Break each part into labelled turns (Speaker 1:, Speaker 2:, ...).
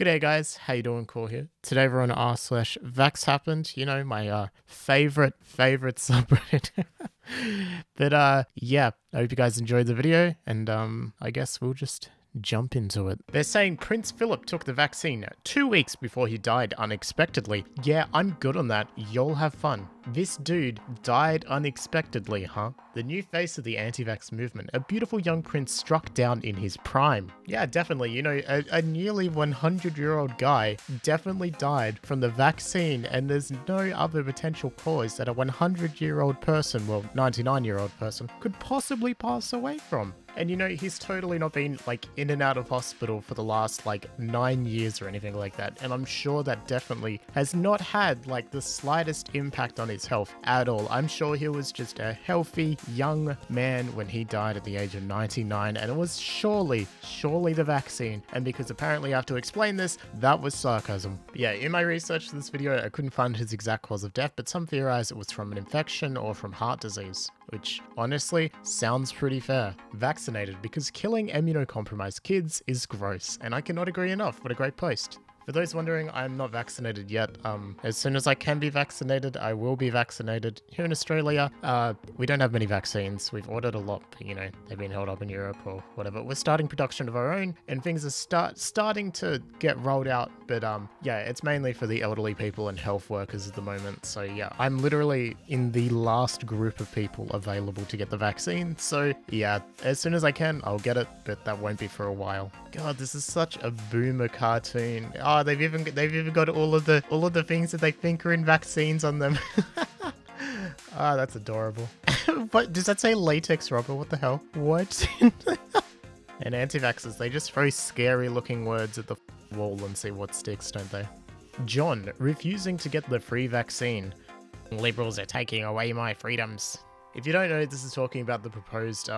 Speaker 1: G'day guys, how you doing? Cool here. Today we're on r/VaxxHappened, my favorite subreddit. But yeah, I hope you guys enjoyed the video, and I guess we'll just jump into it. They're saying Prince Philip took the vaccine 2 weeks before he died unexpectedly. Yeah, I'm good on that. Y'all have fun. This dude died unexpectedly, huh? The new face of the anti-vax movement, a beautiful young prince struck down in his prime. Yeah, definitely, a nearly 100-year-old guy definitely died from the vaccine, and there's no other potential cause that a 100-year-old person, well, 99-year-old person, could possibly pass away from. And he's totally not been in and out of hospital for the last 9 years or anything like that. And I'm sure that definitely has not had the slightest impact on his health at all. I'm sure he was just a healthy young man when he died at the age of 99. And it was surely the vaccine. And because apparently I have to explain this, that was sarcasm. Yeah, in my research for this video, I couldn't find his exact cause of death, but some theorize it was from an infection or from heart disease, which honestly sounds pretty fair. Vaccinated because killing immunocompromised kids is gross, and I cannot agree enough. What a great post. For those wondering, I'm not vaccinated yet. As soon as I can be vaccinated, I will be vaccinated. Here in Australia, we don't have many vaccines. We've ordered a lot, but they've been held up in Europe or whatever. We're starting production of our own, and things are starting to get rolled out. But yeah, it's mainly for the elderly people and health workers at the moment. So yeah, I'm literally in the last group of people available to get the vaccine. So yeah, as soon as I can, I'll get it, but that won't be for a while. God, this is such a boomer cartoon. Oh, they've even got all of the things that they think are in vaccines on them. Ah, that's adorable. What does that say? Latex rubber? What the hell? What? And anti-vaxxers, they just throw scary looking words at the wall and see what sticks, don't they? John, refusing to get the free vaccine. Liberals are taking away my freedoms. If you don't know, this is talking about the proposed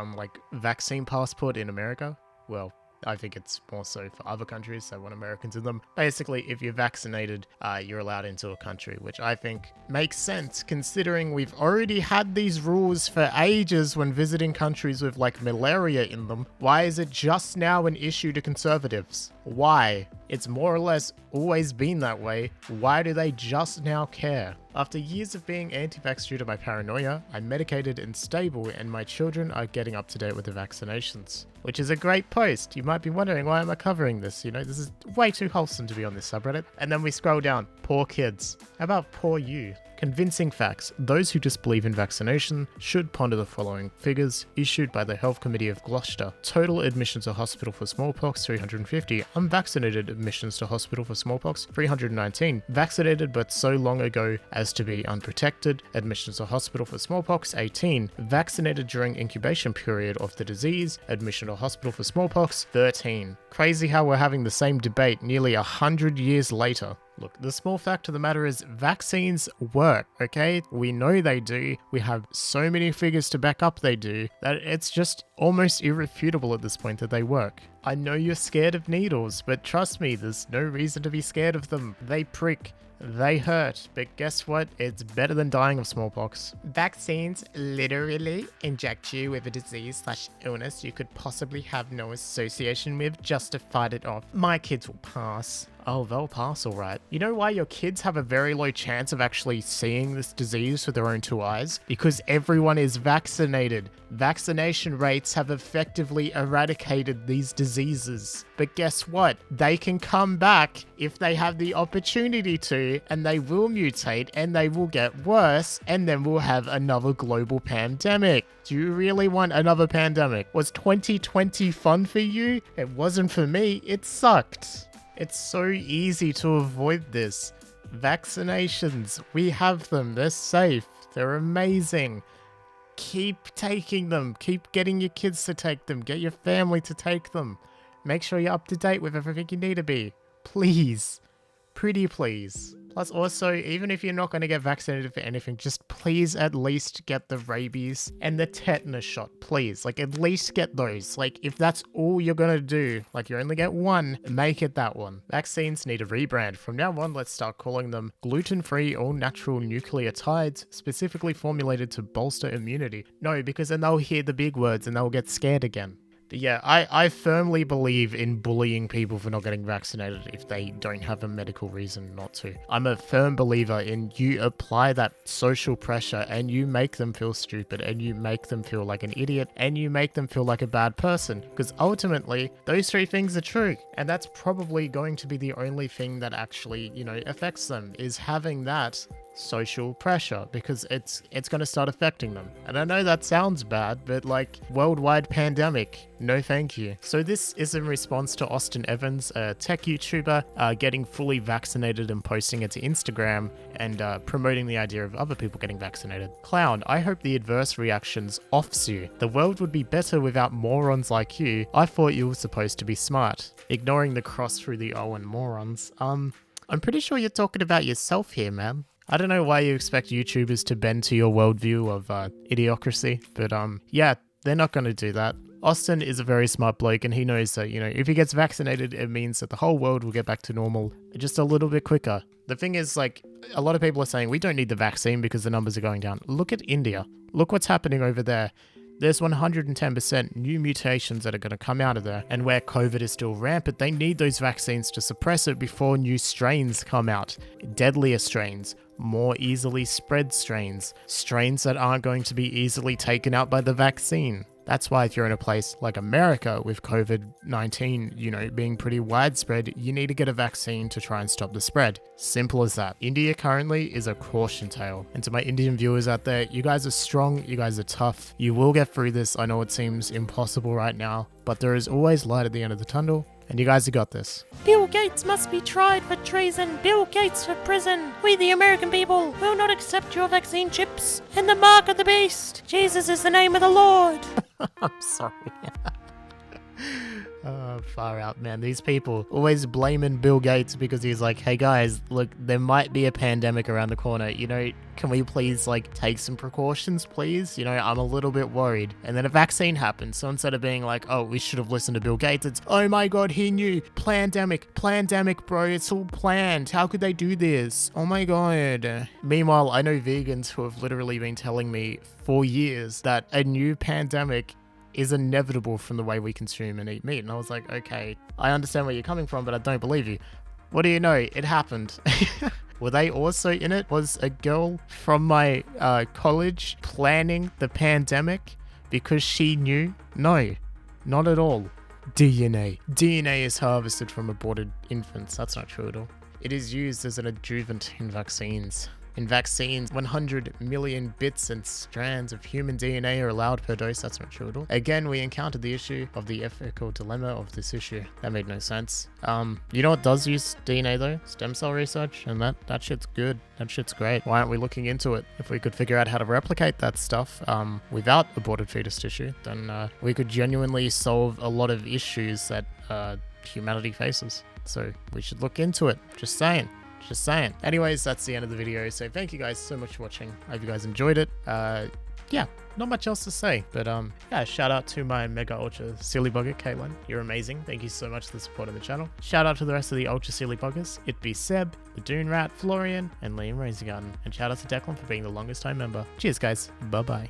Speaker 1: vaccine passport in America. Well, I think it's more so for other countries, so want Americans in them. Basically, if you're vaccinated, you're allowed into a country, which I think makes sense considering we've already had these rules for ages when visiting countries with malaria in them. Why is it just now an issue to conservatives? Why? It's more or less always been that way. Why do they just now care? After years of being anti-vax due to my paranoia, I'm medicated and stable, and my children are getting up to date with the vaccinations. Which is a great post. You might be wondering, why am I covering this? This is way too wholesome to be on this subreddit. And then we scroll down. Poor kids. How about poor you? Convincing facts. Those who disbelieve in vaccination should ponder the following figures issued by the Health Committee of Gloucester. Total admissions to hospital for smallpox, 350. Unvaccinated admissions to hospital for smallpox, 319. Vaccinated but so long ago as to be unprotected. Admissions to hospital for smallpox, 18. Vaccinated during incubation period of the disease. Admission to hospital for smallpox, 13. Crazy how we're having the same debate nearly 100 years later. Look, the small fact of the matter is vaccines work, okay? We know they do. We have so many figures to back up they do that it's just almost irrefutable at this point that they work. I know you're scared of needles, but trust me, there's no reason to be scared of them. They prick. They hurt, but guess what? It's better than dying of smallpox. Vaccines literally inject you with a disease/illness you could possibly have no association with just to fight it off. My kids will pass. Oh, they'll pass alright. You know why your kids have a very low chance of actually seeing this disease with their own two eyes? Because everyone is vaccinated. Vaccination rates have effectively eradicated these diseases. But guess what? They can come back if they have the opportunity to, and they will mutate, and they will get worse, and then we'll have another global pandemic. Do you really want another pandemic? Was 2020 fun for you? It wasn't for me. It sucked. It's so easy to avoid this. Vaccinations, we have them. They're safe. They're amazing. Keep taking them. Keep getting your kids to take them. Get your family to take them. Make sure you're up to date with everything you need to be. Please. Pretty please. Plus also, even if you're not going to get vaccinated for anything, just please at least get the rabies and the tetanus shot, please. At least get those. If that's all you're going to do, you only get one, make it that one. Vaccines need a rebrand. From now on, let's start calling them gluten-free all-natural nucleotides, specifically formulated to bolster immunity. No, because then they'll hear the big words and they'll get scared again. Yeah, I firmly believe in bullying people for not getting vaccinated if they don't have a medical reason not to. I'm a firm believer in you apply that social pressure and you make them feel stupid and you make them feel like an idiot and you make them feel like a bad person. Because ultimately, those three things are true. And that's probably going to be the only thing that actually, affects them, is having that social pressure, because it's going to start affecting them. And I know that sounds bad, but like, worldwide pandemic, no thank you. So this is in response to Austin Evans, a tech YouTuber, getting fully vaccinated and posting it to Instagram and promoting the idea of other people getting vaccinated. Clown, I hope the adverse reactions offs you. The world would be better without morons like you. I thought you were supposed to be smart. Ignoring the cross through the O and morons. I'm pretty sure you're talking about yourself here, man. I don't know why you expect YouTubers to bend to your worldview of idiocracy, but yeah, they're not going to do that. Austin is a very smart bloke, and he knows that, if he gets vaccinated, it means that the whole world will get back to normal just a little bit quicker. The thing is, like, a lot of people are saying we don't need the vaccine because the numbers are going down. Look at India. Look what's happening over there. There's 110% new mutations that are going to come out of there. And where COVID is still rampant, they need those vaccines to suppress it before new strains come out. Deadlier strains, more easily spread strains, strains that aren't going to be easily taken out by the vaccine. That's why if you're in a place like America with COVID-19, being pretty widespread, you need to get a vaccine to try and stop the spread. Simple as that. India currently is a caution tale. And to my Indian viewers out there, you guys are strong, you guys are tough. You will get through this. I know it seems impossible right now, but there is always light at the end of the tunnel. And you guys have got this.
Speaker 2: Bill Gates must be tried for treason. Bill Gates for prison. We, the American people, will not accept your vaccine chips and the mark of the beast. Jesus is the name of the Lord.
Speaker 1: I'm sorry. Far out, man. These people always blaming Bill Gates because he's like, hey guys, look, there might be a pandemic around the corner. Can we please take some precautions, please? I'm a little bit worried. And then a vaccine happens. So instead of being like, oh, we should have listened to Bill Gates, it's, oh my God, he knew. Plandemic, bro. It's all planned. How could they do this? Oh my God. Meanwhile, I know vegans who have literally been telling me for years that a new pandemic is inevitable from the way we consume and eat meat. And I was like, okay, I understand where you're coming from, but I don't believe you. What do you know? It happened. Were they also in it? Was a girl from my college planning the pandemic because she knew? No, not at all. DNA is harvested from aborted infants. That's not true at all. It is used as an adjuvant in vaccines. In vaccines, 100 million bits and strands of human DNA are allowed per dose. That's not true at all. Again, we encountered the issue of the ethical dilemma of this issue. That made no sense. You know what does use DNA though? Stem cell research, and that shit's good. That shit's great. Why aren't we looking into it? If we could figure out how to replicate that stuff without aborted fetus tissue, then we could genuinely solve a lot of issues that humanity faces. So we should look into it. Just saying. Anyways, that's the end of the video. So thank you guys so much for watching. I hope you guys enjoyed it. Yeah, not much else to say, but yeah, shout out to my mega ultra silly bugger, Caitlin. You're amazing. Thank you so much for the support of the channel. Shout out to the rest of the ultra silly buggers. It be Seb, the Dune Rat, Florian, and Liam Raisinggarten. And shout out to Declan for being the longest time member. Cheers, guys. Bye-bye.